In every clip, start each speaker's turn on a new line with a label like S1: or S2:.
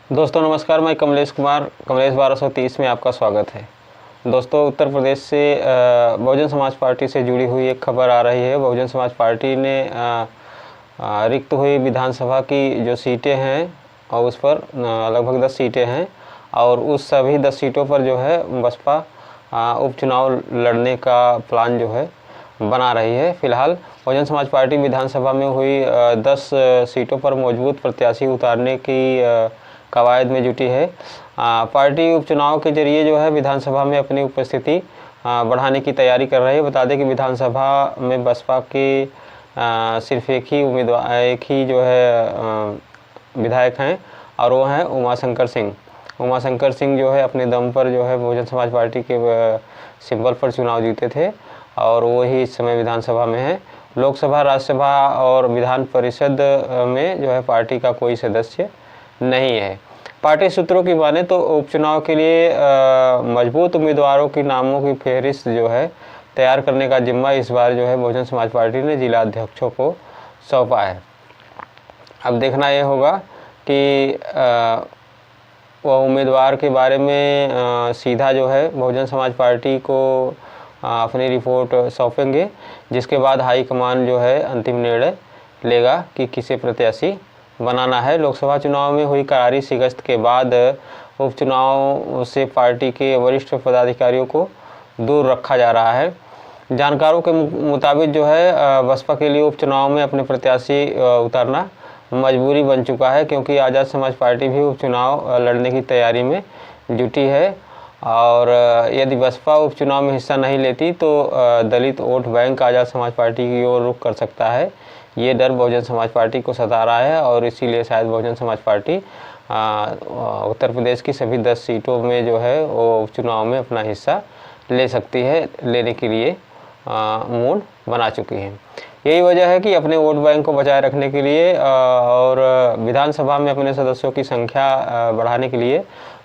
S1: दोस्तों नमस्कार, मैं कमलेश कुमार, कमलेश 1230 में आपका स्वागत है। दोस्तों उत्तर प्रदेश से बहुजन समाज पार्टी से जुड़ी हुई एक खबर आ रही है। बहुजन समाज पार्टी ने रिक्त हुई विधानसभा की जो सीटें हैं और उस पर लगभग 10 सीटें हैं और उस सभी 10 सीटों पर जो है बसपा उपचुनाव लड़ने का प्लान जो है बना रही है। फिलहाल बहुजन समाज पार्टी विधानसभा में हुई 10 सीटों पर मजबूत प्रत्याशी उतारने की कवायद में जुटी है। पार्टी उपचुनाव के जरिए जो है विधानसभा में अपनी उपस्थिति बढ़ाने की तैयारी कर रही है। बता दें कि विधानसभा में बसपा के सिर्फ एक ही जो है विधायक हैं और वो हैं उमाशंकर सिंह। उमाशंकर सिंह जो है अपने दम पर जो है बहुजन समाज पार्टी के सिंबल पर चुनाव जीते थे और वो ही इस समय विधानसभा में है। लोकसभा, राज्यसभा और विधान परिषद में जो है पार्टी का कोई सदस्य नहीं है। पार्टी सूत्रों की माने तो उपचुनाव के लिए मजबूत उम्मीदवारों की नामों की फहरिस्त जो है तैयार करने का जिम्मा इस बार जो है बहुजन समाज पार्टी ने जिला अध्यक्षों को सौंपा है। अब देखना ये होगा कि वह उम्मीदवार के बारे में सीधा जो है बहुजन समाज पार्टी को अपनी रिपोर्ट सौंपेंगे, जिसके बाद हाईकमान जो है अंतिम निर्णय लेगा कि किसे प्रत्याशी बनाना है। लोकसभा चुनाव में हुई करारी शिकस्त के बाद उपचुनाव से पार्टी के वरिष्ठ पदाधिकारियों को दूर रखा जा रहा है। जानकारों के मुताबिक जो है बसपा के लिए उपचुनाव में अपने प्रत्याशी उतारना मजबूरी बन चुका है, क्योंकि आज़ाद समाज पार्टी भी उपचुनाव लड़ने की तैयारी में जुटी है और यदि बसपा उपचुनाव में हिस्सा नहीं लेती तो दलित वोट बैंक आज़ाद समाज पार्टी की ओर रुख कर सकता है। ये डर बहुजन समाज पार्टी को सता रहा है और इसीलिए शायद बहुजन समाज पार्टी उत्तर प्रदेश की सभी 10 सीटों में जो है वो उपचुनाव में अपना हिस्सा ले सकती है, लेने के लिए मूड बना चुकी है। यही वजह है कि अपने वोट बैंक को बचाए रखने के लिए और विधानसभा में अपने सदस्यों की संख्या बढ़ाने के लिए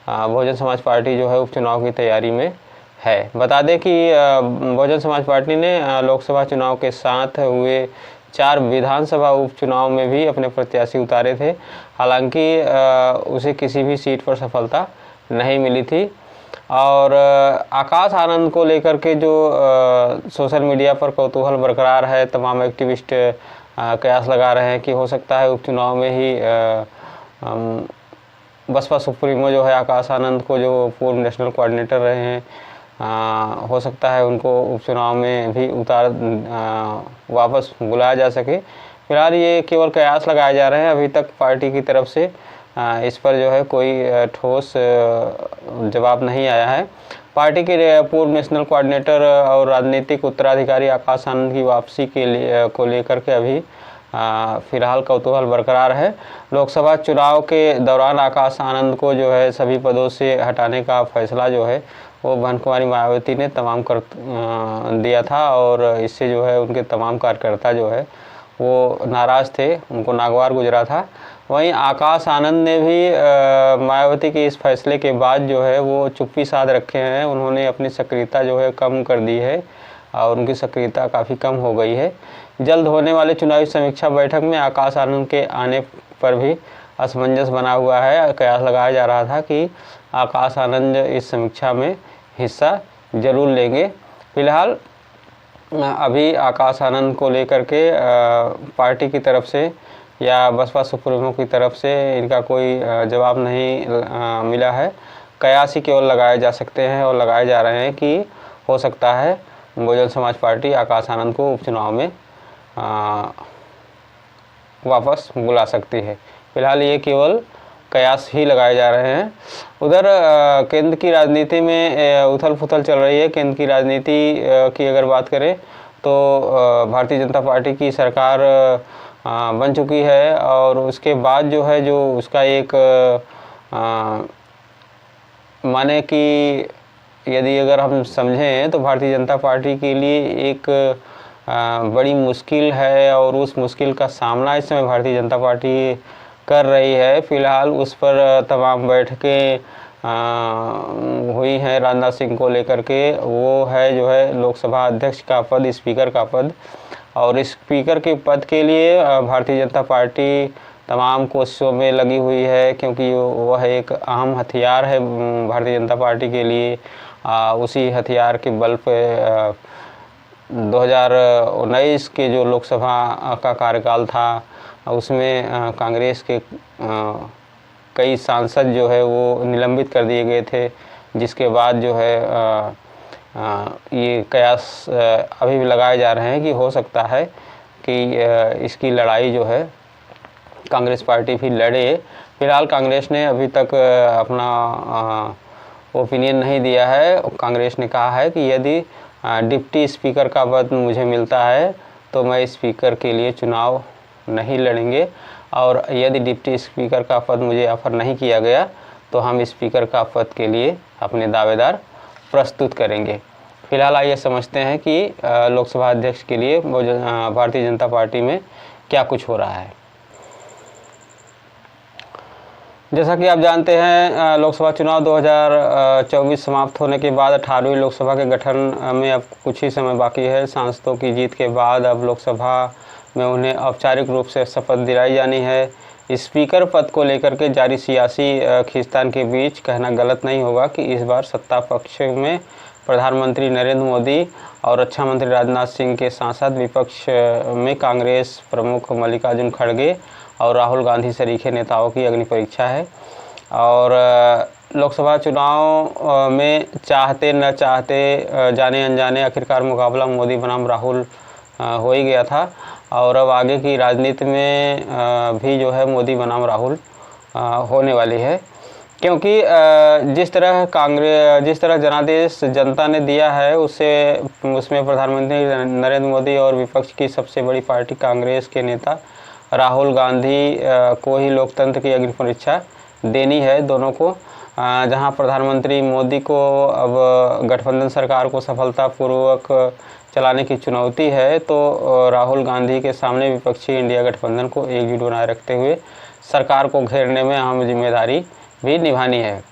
S1: बहुजन समाज पार्टी जो है उपचुनाव की तैयारी में है। बता दें कि बहुजन समाज पार्टी ने लोकसभा चुनाव के साथ हुए 4 विधानसभा उपचुनाव में भी अपने प्रत्याशी उतारे थे। हालांकि उसे किसी भी सीट पर सफलता नहीं मिली थी और आकाश आनंद को लेकर के जो सोशल मीडिया पर कौतूहल बरकरार है, तमाम एक्टिविस्ट कयास लगा रहे हैं कि हो सकता है उपचुनाव में ही बसपा सुप्रीमो जो है आकाश आनंद को, जो पूर्व नेशनल कोऑर्डिनेटर रहे हैं, हो सकता है उनको उपचुनाव में भी वापस बुलाया जा सके। फिलहाल ये केवल कयास लगाए जा रहे हैं। अभी तक पार्टी की तरफ से इस पर जो है कोई ठोस जवाब नहीं आया है। पार्टी के पूर्व नेशनल कोऑर्डिनेटर और राजनीतिक उत्तराधिकारी आकाश आनंद की वापसी को लेकर के अभी फिलहाल कौतूहल बरकरार है। लोकसभा चुनाव के दौरान आकाश आनंद को जो है सभी पदों से हटाने का फैसला जो है वो बहन कुमारी मायावती ने तमाम कर दिया था और इससे जो है उनके तमाम कार्यकर्ता जो है वो नाराज़ थे, उनको नागवार गुजरा था। वहीं आकाश आनंद ने भी मायावती के इस फैसले के बाद जो है वो चुप्पी साध रखे हैं। उन्होंने अपनी सक्रियता जो है कम कर दी है और उनकी सक्रियता काफ़ी कम हो गई है। जल्द होने वाले चुनावी समीक्षा बैठक में आकाश आनंद के आने पर भी असमंजस बना हुआ है। कयास लगाया जा रहा था कि आकाश आनंद इस समीक्षा में हिस्सा जरूर लेंगे। फिलहाल अभी आकाश आनंद को लेकर के पार्टी की तरफ से या बसपा सुप्रीमो की तरफ से इनका कोई जवाब नहीं मिला है। कयास ही केवल लगाए जा सकते हैं और लगाए जा रहे हैं कि हो सकता है बहुजन समाज पार्टी आकाश आनंद को उपचुनाव में वापस बुला सकती है। फिलहाल ये केवल कयास ही लगाए जा रहे हैं। उधर केंद्र की राजनीति में उथल पुथल चल रही है। केंद्र की राजनीति की अगर बात करें तो भारतीय जनता पार्टी की सरकार बन चुकी है और उसके बाद जो है जो उसका एक माने कि यदि अगर हम समझें तो भारतीय जनता पार्टी के लिए एक बड़ी मुश्किल है और उस मुश्किल का सामना इस समय भारतीय जनता पार्टी कर रही है। फिलहाल उस पर तमाम बैठकें हुई हैं राजनाथ सिंह को लेकर के। वो है जो है लोकसभा अध्यक्ष का पद, स्पीकर का पद, और स्पीकर के पद के लिए भारतीय जनता पार्टी तमाम कोशिशों में लगी हुई है, क्योंकि वह एक अहम हथियार है भारतीय जनता पार्टी के लिए। उसी हथियार के बल पे 2019 के जो लोकसभा का कार्यकाल था उसमें कांग्रेस के कई सांसद जो है वो निलंबित कर दिए गए थे, जिसके बाद जो है ये कयास अभी भी लगाए जा रहे हैं कि हो सकता है कि इसकी लड़ाई जो है कांग्रेस पार्टी भी लड़े। फिलहाल कांग्रेस ने अभी तक अपना ओपिनियन नहीं दिया है। कांग्रेस ने कहा है कि यदि डिप्टी स्पीकर का पद मुझे मिलता है तो मैं स्पीकर के लिए चुनाव नहीं लड़ेंगे, और यदि डिप्टी स्पीकर का पद मुझे ऑफर नहीं किया गया तो हम स्पीकर का पद के लिए अपने दावेदार प्रस्तुत करेंगे। फिलहाल आइए समझते हैं कि लोकसभा अध्यक्ष के लिए भारतीय जनता पार्टी में क्या कुछ हो रहा है। जैसा कि आप जानते हैं, लोकसभा चुनाव 2024 समाप्त होने के बाद 18वीं लोकसभा के गठन में अब कुछ ही समय बाकी है। सांसदों की जीत के बाद अब लोकसभा में उन्हें औपचारिक रूप से शपथ दिलाई जानी है। स्पीकर पद को लेकर के जारी सियासी खींचतान के बीच कहना गलत नहीं होगा कि इस बार सत्ता पक्ष में प्रधानमंत्री नरेंद्र मोदी और रक्षा मंत्री राजनाथ सिंह के साथ साथ विपक्ष में कांग्रेस प्रमुख मल्लिकार्जुन खड़गे और राहुल गांधी सरीखे नेताओं की अग्नि परीक्षा है। और लोकसभा चुनाव में चाहते न चाहते जाने अनजाने आखिरकार मुकाबला मोदी बनाम राहुल हो ही गया था, और अब आगे की राजनीति में भी जो है मोदी बनाम राहुल होने वाली है, क्योंकि जिस तरह जनादेश जनता ने दिया है उसमें प्रधानमंत्री नरेंद्र मोदी और विपक्ष की सबसे बड़ी पार्टी कांग्रेस के नेता राहुल गांधी को ही लोकतंत्र की अग्नि परीक्षा देनी है दोनों को। जहां प्रधानमंत्री मोदी को अब गठबंधन सरकार को सफलतापूर्वक चलाने की चुनौती है, तो राहुल गांधी के सामने विपक्षी इंडिया गठबंधन को एकजुट बनाए रखते हुए सरकार को घेरने में अहम जिम्मेदारी भी निभानी है।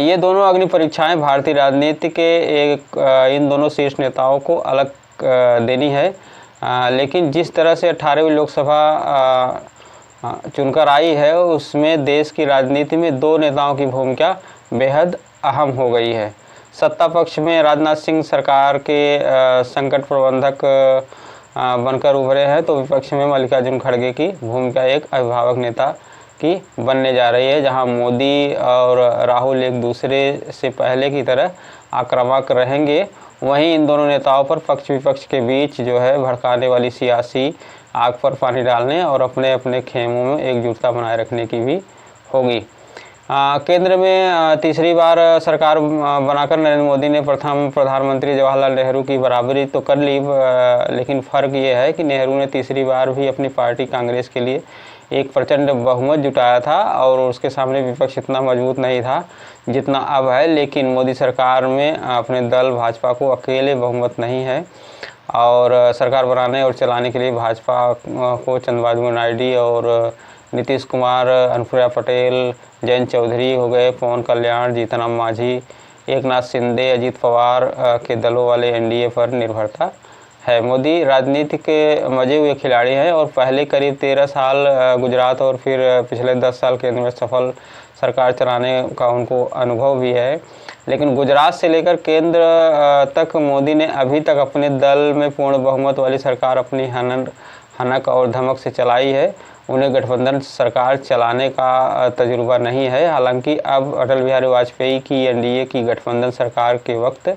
S1: ये दोनों अग्नि परीक्षाएं भारतीय राजनीति के इन दोनों शीर्ष नेताओं को अलग देनी है। लेकिन जिस तरह से 18वीं लोकसभा चुनकर आई है उसमें देश की राजनीति में दो नेताओं की भूमिका बेहद अहम हो गई है। सत्ता पक्ष में राजनाथ सिंह सरकार के संकट प्रबंधक बनकर उभरे हैं, तो विपक्ष में मल्लिकार्जुन खड़गे की भूमिका एक अभिभावक नेता की बनने जा रही है, जहां मोदी और राहुल एक दूसरे से पहले की तरह आक्रामक रहेंगे। वहीं इन दोनों नेताओं पर पक्ष विपक्ष के बीच जो है भड़काने वाली सियासी आग पर पानी डालने और अपने अपने खेमों में एकजुटता बनाए रखने की भी होगी। केंद्र में तीसरी बार सरकार बनाकर नरेंद्र मोदी ने प्रथम प्रधानमंत्री जवाहरलाल नेहरू की बराबरी तो कर ली, लेकिन फ़र्क ये है कि नेहरू ने तीसरी बार भी अपनी पार्टी कांग्रेस के लिए एक प्रचंड बहुमत जुटाया था और उसके सामने विपक्ष इतना मजबूत नहीं था जितना अब है। लेकिन मोदी सरकार में अपने दल भाजपा को अकेले बहुमत नहीं है, और सरकार बनाने और चलाने के लिए भाजपा को चंद्रबाबू नायडू और नीतीश कुमार, अनुप्रिया पटेल, जयंत चौधरी हो गए, पवन कल्याण, जीतन राम मांझी, एकनाथ शिंदे, अजीत पवार के दलों वाले एनडीए पर निर्भरता है। मोदी राजनीति के मजे हुए खिलाड़ी हैं और पहले करीब 13 साल गुजरात और फिर पिछले 10 साल केंद्र में सफल सरकार चलाने का उनको अनुभव भी है। लेकिन गुजरात से लेकर केंद्र तक मोदी ने अभी तक अपने दल में पूर्ण बहुमत वाली सरकार अपनी हनक और धमक से चलाई है। उन्हें गठबंधन सरकार चलाने का तजुर्बा नहीं है। हालांकि अब अटल बिहारी वाजपेयी की एनडीए की गठबंधन सरकार के वक्त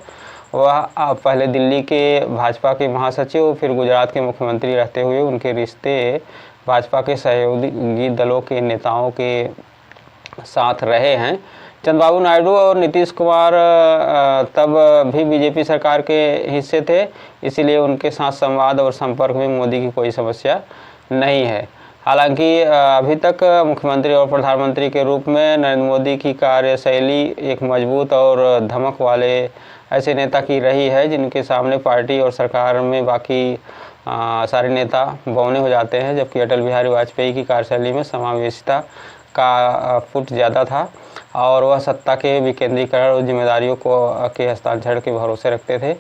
S1: वह पहले दिल्ली के भाजपा के महासचिव फिर गुजरात के मुख्यमंत्री रहते हुए उनके रिश्ते भाजपा के सहयोगी दलों के नेताओं के साथ रहे हैं। चंद्रबाबू नायडू और नीतीश कुमार तब भी बीजेपी सरकार के हिस्से थे, इसीलिए उनके साथ संवाद और संपर्क में मोदी की कोई समस्या नहीं है। हालांकि अभी तक मुख्यमंत्री और प्रधानमंत्री के रूप में नरेंद्र मोदी की कार्यशैली एक मजबूत और धमक वाले ऐसे नेता की रही है जिनके सामने पार्टी और सरकार में बाकी सारे नेता बौने हो जाते हैं, जबकि अटल बिहारी वाजपेयी की कार्यशैली में समावेशिता का फुट ज़्यादा था और वह सत्ता के विकेंद्रीकरण और जिम्मेदारियों को के हस्तांतरण के भरोसे रखते थे।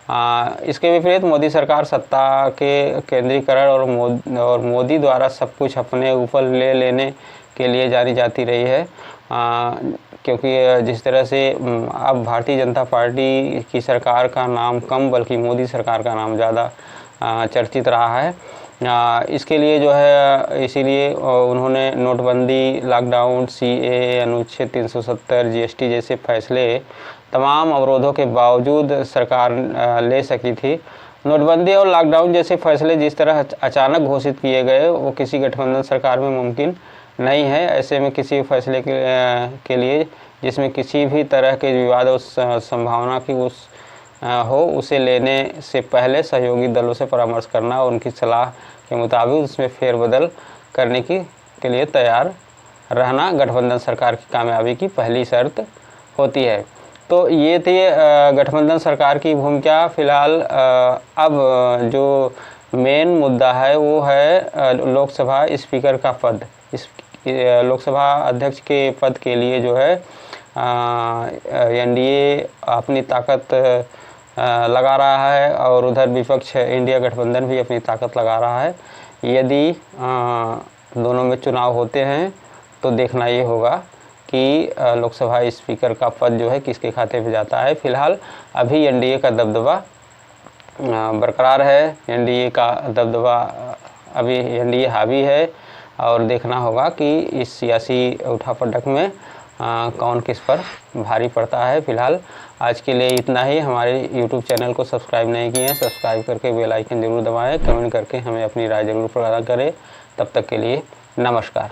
S1: इसके विपरीत मोदी सरकार सत्ता के केंद्रीकरण और मोदी द्वारा सब कुछ अपने ऊपर ले लेने के लिए जानी जाती रही है, क्योंकि जिस तरह से अब भारतीय जनता पार्टी की सरकार का नाम कम बल्कि मोदी सरकार का नाम ज़्यादा चर्चित रहा है। इसके लिए जो है इसीलिए उन्होंने नोटबंदी, लॉकडाउन, CAA, अनुच्छेद 370, GST जैसे फैसले तमाम अवरोधों के बावजूद सरकार ले सकी थी। नोटबंदी और लॉकडाउन जैसे फैसले जिस तरह अचानक घोषित किए गए वो किसी गठबंधन सरकार में मुमकिन नहीं है। ऐसे में किसी फैसले के लिए जिसमें किसी भी तरह के विवाद और संभावना की हो उसे लेने से पहले सहयोगी दलों से परामर्श करना और उनकी सलाह के मुताबिक उसमें फेरबदल करने के लिए तैयार रहना गठबंधन सरकार की कामयाबी की पहली शर्त होती है। तो ये थी गठबंधन सरकार की भूमिका। फिलहाल अब जो मेन मुद्दा है वो है लोकसभा स्पीकर का पद। इस लोकसभा अध्यक्ष के पद के लिए जो है NDA अपनी ताकत लगा रहा है और उधर विपक्ष इंडिया गठबंधन भी अपनी ताकत लगा रहा है। यदि दोनों में चुनाव होते हैं तो देखना ये होगा कि लोकसभा स्पीकर का पद जो है किसके खाते पे जाता है। फिलहाल अभी NDA का दबदबा बरकरार है, NDA का दबदबा अभी NDA हावी है और देखना होगा कि इस सियासी उठापटक में कौन किस पर भारी पड़ता है। फिलहाल आज के लिए इतना ही। हमारे YouTube चैनल को सब्सक्राइब नहीं किए हैं, सब्सक्राइब करके बेल आइकन जरूर दबाएं, कमेंट करके हमें अपनी राय जरूर प्रदान करें। तब तक के लिए नमस्कार।